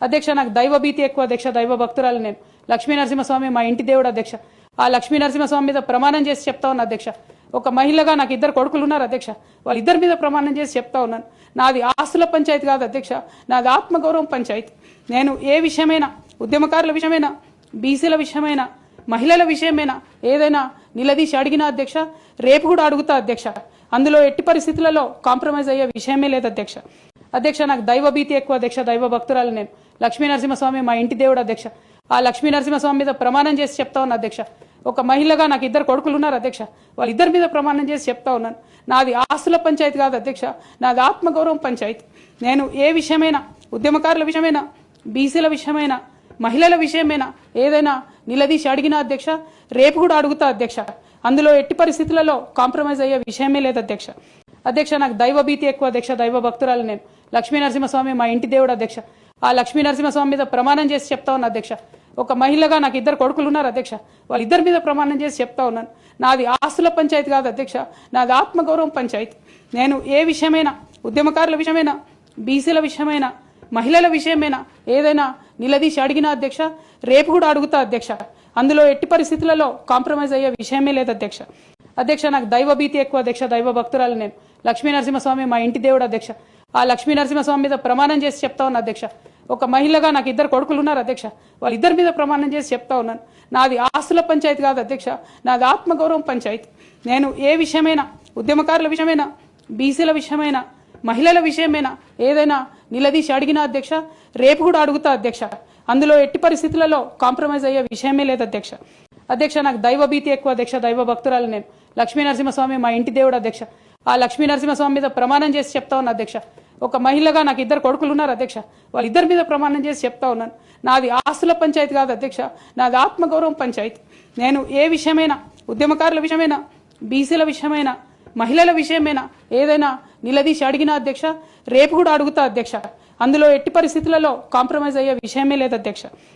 అధ్యక్ష నాకు దైవ భీతి ఎక్కువ అధ్యక్ష, దైవ భక్తురాలు నేను. లక్ష్మీ నరసింహస్వామి మా ఇంటి దేవుడు అధ్యక్ష. ఆ లక్ష్మీ నరసింహస్వామి మీద ప్రమాణం చేసి చెప్తా ఉన్నా అధ్యక్ష. ఒక మహిళగా నాకు 2 కొడుకులు ఉన్నారు అధ్యక్ష. వాళ్ళిద్దరి మీద ప్రమాణం చేసి చెప్తా ఉన్నాను. నాది ఆస్తుల పంచాయతీ కాదు అధ్యక్ష, నాది ఆత్మగౌరవం పంచాయతీ. నేను ఏ విషయమైనా, ఉద్యమకారుల విషయమైనా, బీసీల విషయమైనా, మహిళల విషయమైనా ఏదైనా నిలదీసి అడిగినా అధ్యక్ష, రేపు కూడా అడుగుతా అధ్యక్ష. అందులో ఎట్టి పరిస్థితులలో కాంప్రమైజ్ అయ్యే విషయమే లేదు అధ్యక్ష. అధ్యక్ష నాకు దైవ భీతి ఎక్కువ అధ్యక్ష, దైవ భక్తురాలు నేను. లక్ష్మీ నరసింహస్వామి మా ఇంటి దేవుడు అధ్యక్ష. ఆ లక్ష్మీ నరసింహస్వామి మీద ప్రమాణం చేసి చెప్తా ఉన్నా అధ్యక్ష. ఒక మహిళగా నాకు 2 కొడుకులు ఉన్నారు అధ్యక్ష. వాళ్ళిద్దరి మీద ప్రమాణం చేసి చెప్తా ఉన్నాను. నాది ఆస్తుల పంచాయతీ కాదు అధ్యక్ష, నాది ఆత్మగౌరవం పంచాయతీ. నేను ఏ విషయమైనా, ఉద్యమకారుల విషయమైనా, బీసీల విషయమైనా, మహిళల విషయమైనా ఏదైనా నిలదీసి అడిగినా అధ్యక్ష, రేపు కూడా అడుగుతా అధ్యక్ష. అందులో ఎట్టి పరిస్థితులలో కాంప్రమైజ్ అయ్యే విషయమే లేదు అధ్యక్ష. అధ్యక్ష నాకు దైవ భీతి ఎక్కువ అధ్యక్ష, దైవ భక్తురాలు నేను. లక్ష్మీ నరసింహస్వామి మా ఇంటి దేవుడు అధ్యక్ష. ఆ లక్ష్మీ నరసింహస్వామి మీద ప్రమాణం చేసి చెప్తా ఉన్నా అధ్యక్ష. ఒక మహిళగా నాకు 2 కొడుకులు ఉన్నారు అధ్యక్ష. వాళ్ళిద్దరి మీద ప్రమాణం చేసి చెప్తా ఉన్నాను. నాది ఆస్తుల పంచాయతీ కాదు అధ్యక్ష, నాది ఆత్మగౌరవం పంచాయతీ. నేను ఏ విషయమైనా, ఉద్యమకారుల విషయమైనా, బీసీల విషయమైనా, మహిళల విషయమైనా ఏదైనా నిలదీసి అడిగినా అధ్యక్ష, రేపు కూడా అడుగుతా అధ్యక్ష. అందులో ఎట్టి పరిస్థితులలో కాంప్రమైజ్ అయ్యే విషయమే లేదు అధ్యక్ష. అధ్యక్ష నాకు దైవ భీతి ఎక్కువ అధ్యక్ష, దైవ భక్తురాలు నేను. లక్ష్మీ నరసింహస్వామి మా ఇంటి దేవుడు అధ్యక్ష. ఆ లక్ష్మీ నరసింహస్వామి మీద ప్రమాణం చేసి చెప్తా ఉన్నా అధ్యక్ష. ఒక మహిళగా నాకు 2 కొడుకులు ఉన్నారు అధ్యక్ష. వాళ్ళిద్దరి మీద ప్రమాణం చేసి చెప్తా ఉన్నాను. నాది ఆస్తుల పంచాయతీ కాదు అధ్యక్ష, నాది ఆత్మగౌరవం పంచాయతీ. నేను ఏ విషయమైనా, ఉద్యమకారుల విషయమైనా, బీసీల విషయమైనా, మహిళల విషయమైనా ఏదైనా నిలదీసి అడిగినా అధ్యక్ష, రేపు కూడా అడుగుతా అధ్యక్ష. అందులో ఎట్టి పరిస్థితులలో కాంప్రమైజ్ అయ్యే విషయమే లేదు అధ్యక్ష. అధ్యక్ష నాకు దైవ భీతి ఎక్కువ అధ్యక్ష, దైవ భక్తురాలు నేను. లక్ష్మీ నరసింహస్వామి మా ఇంటి దేవుడు అధ్యక్ష. ఆ లక్ష్మీ నరసింహస్వామి మీద ప్రమాణం చేసి చెప్తా ఉన్నా అధ్యక్ష. ఒక మహిళగా నాకు 2 కొడుకులు ఉన్నారు అధ్యక్ష. వాళ్ళిద్దరి మీద ప్రమాణం చేసి చెప్తా ఉన్నాను. నాది ఆస్తుల పంచాయతీ కాదు అధ్యక్ష, నాది ఆత్మగౌరవం పంచాయతీ. నేను ఏ విషయమైనా, ఉద్యమకారుల విషయమైనా, బీసీల విషయమైనా, మహిళల విషయమైనా ఏదైనా నిలదీసి అడిగినా అధ్యక్ష, రేపు కూడా అడుగుతా అధ్యక్ష. అందులో ఎట్టి పరిస్థితులలో కాంప్రమైజ్ అయ్యే విషయమే లేదు అధ్యక్ష.